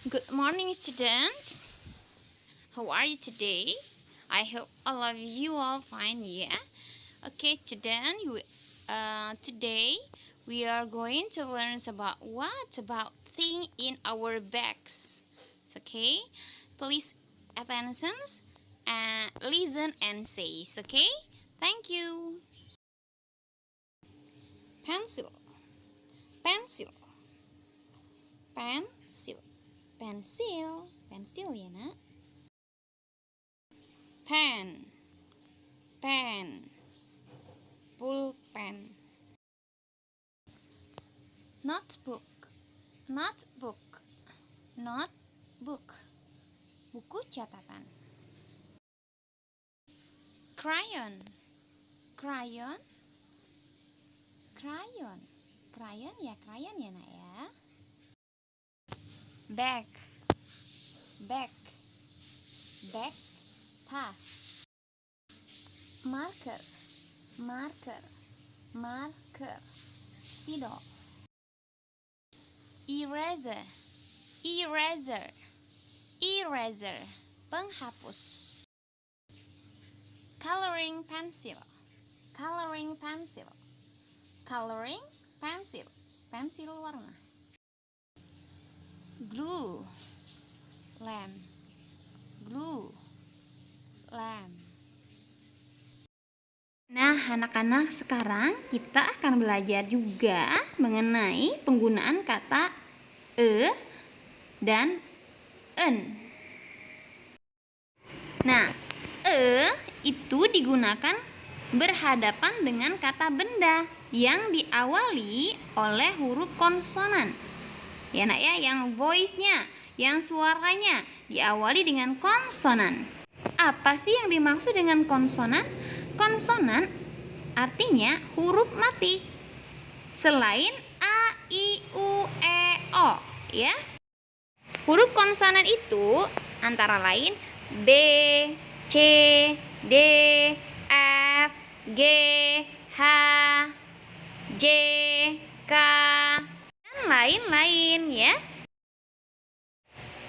Good morning, students. How are you today? I hope all of you are fine, yeah? Okay, students, today we are going to learn about thing in our bags. Okay, please attention and listen and say. Okay, thank you. Pencil, pencil, pencil, pencil ya nak. Pen, pulpen. Notebook, buku catatan. Crayon, crayon ya nak ya. Bag, tas. Marker, spidol. Eraser, penghapus. Coloring pencil, pensil warna. Glue, lem. Nah, anak-anak, sekarang kita akan belajar juga mengenai penggunaan kata e dan en. Nah, e itu digunakan berhadapan dengan kata benda yang diawali oleh huruf konsonan. Ya nak ya, yang voice-nya, yang suaranya diawali dengan konsonan. Apa sih yang dimaksud dengan konsonan? Konsonan artinya huruf mati selain a, i, u, e, o, ya. Huruf konsonan itu antara lain b, c, d, f, g, h, j, k, dan lain-lain ya.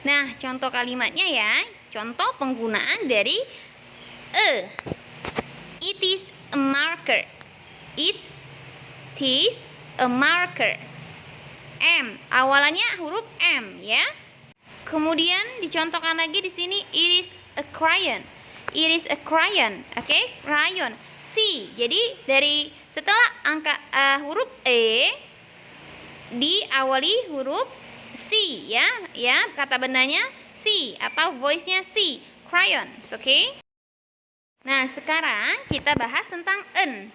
Nah, contoh kalimatnya ya. Contoh penggunaan dari e. It is a marker. It is a marker. M, awalannya huruf M ya. Kemudian dicontohkan lagi di sini, it is a crayon. Oke, crayon. C. Jadi dari setelah angka huruf E diawali huruf C ya. Ya, kata bendanya C atau voice-nya C, crayons, oke? Nah, sekarang kita bahas tentang en.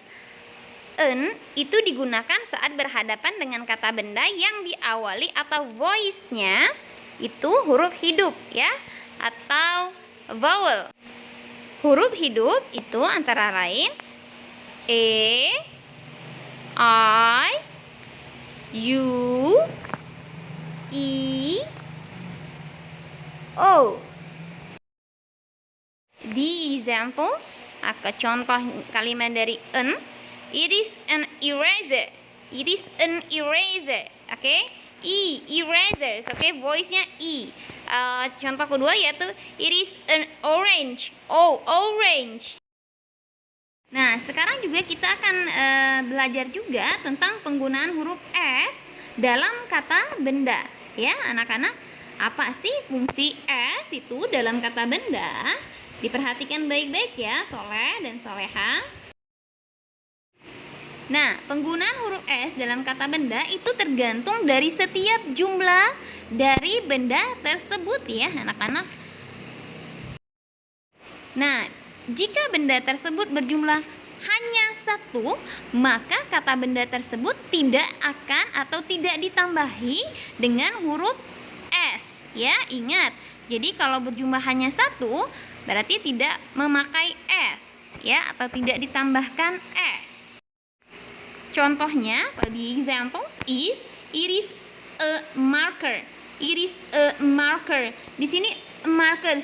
En itu digunakan saat berhadapan dengan kata benda yang diawali atau voice-nya itu huruf hidup ya, atau vowel. Huruf hidup itu antara lain E, I, U, E, O. The examples, contoh kalimat dari en. It is an eraser. Oke. E, erasers. Oke, voice-nya E. Contoh kedua yaitu it is an orange. Orange. Nah, sekarang juga kita akan belajar juga tentang penggunaan huruf S dalam kata benda. Ya, anak-anak, apa sih fungsi S itu dalam kata benda? Diperhatikan baik-baik ya, Soleh dan Soleha. Nah, penggunaan huruf S dalam kata benda itu tergantung dari setiap jumlah dari benda tersebut ya, anak-anak. Nah, jika benda tersebut berjumlah hanya satu, maka kata benda tersebut tidak akan atau tidak ditambahi dengan huruf S ya, ingat. Jadi kalau berjumlah hanya satu, berarti tidak memakai S ya, atau tidak ditambahkan S. Contohnya, the examples is it is a marker. Di sini marker,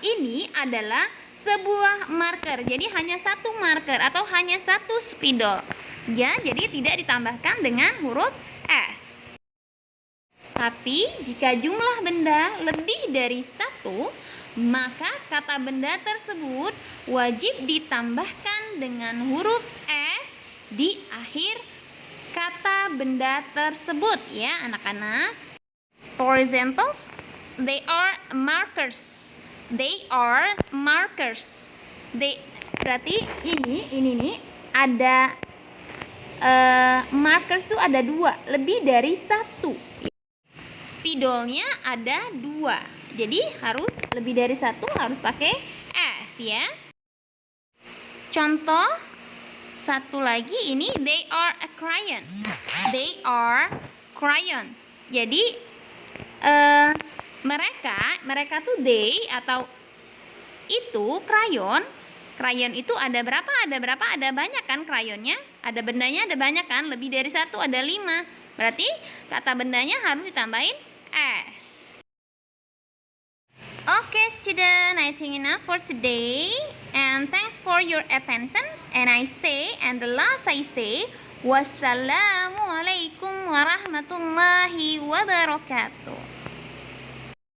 ini adalah sebuah marker. Jadi hanya satu marker atau hanya satu spidol. Ya, jadi tidak ditambahkan dengan huruf S. Tapi jika jumlah benda lebih dari satu, maka kata benda tersebut wajib ditambahkan dengan huruf S di akhir kata benda tersebut ya anak-anak. For example, they are markers. They are markers. Berarti ini nih ada markers tuh ada 2, lebih dari 1. Spidolnya ada 2. Jadi harus lebih dari 1, harus pakai S ya. Contoh satu lagi ini, they are a crayon. They are crayon. Jadi mereka tuh they atau itu crayon. Crayon itu ada berapa? Ada banyak kan crayonnya? Ada bendanya ada banyak kan? Lebih dari 1, ada 5. Berarti kata bendanya harus ditambahin S. Okay, student, I think enough for today. And thanks for your attention. And the last I say, wassalamualaikum warahmatullahi wabarakatuh.